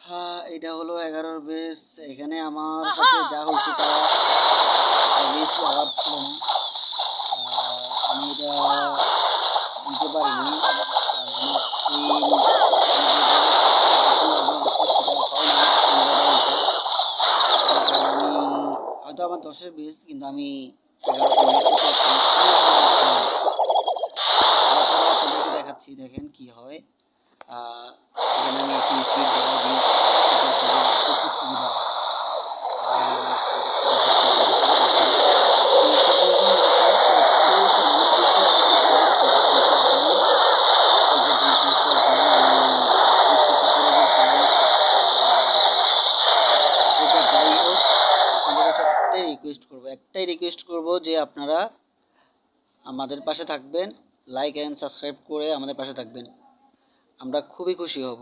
হ্যাঁ, এটা হলো 11 বেস। এখানে আমার সাথে যা হয়েছে তা অবভিয়াসলি হওয়ার ছিল না। আমি এটা নিতে পারিনি, কারণ আমার কুইন আমি যেভাবে সাজাতে বলছি সেটা হয় নাই, উল্টোটা হয়েছে। যার কারণে আমি হয়তো আমার 10-এর বেস, কিন্তু আমি 11 কমপ্লিট করতে পারছি না, আল্লাহ পারছিলাম। তারপরে আপনাদেরকে দেখাচ্ছি, দেখেন কি হয়। এখানে আমি একটু স্পিড বাড়াই দিই যাতে আপনাদের একটু সুবিধা হয়। স্পিড একটু দেখাচ্ছি আপনাদেরকে, দেখেন কুইজটা কনফার্ম হচ্ছে। একটু সামান্য কুইজটা আসেনি, কিন্তু কুইজটা আসেনি, ওই পর্যন্ত কুইজটা আসেনি। আমি কুইজটা একটু করে ফেলছিলাম, তারপরে আমার কাছে আসে। তো যাই হোক, আপনাদের কাছে একটাই রিকোয়েস্ট করব যে আপনারা আমাদের পাশে থাকবেন, লাইক অ্যান্ড সাবস্ক্রাইব করে আমাদের পাশে থাকবেন, আমরা খুবই খুশি হব।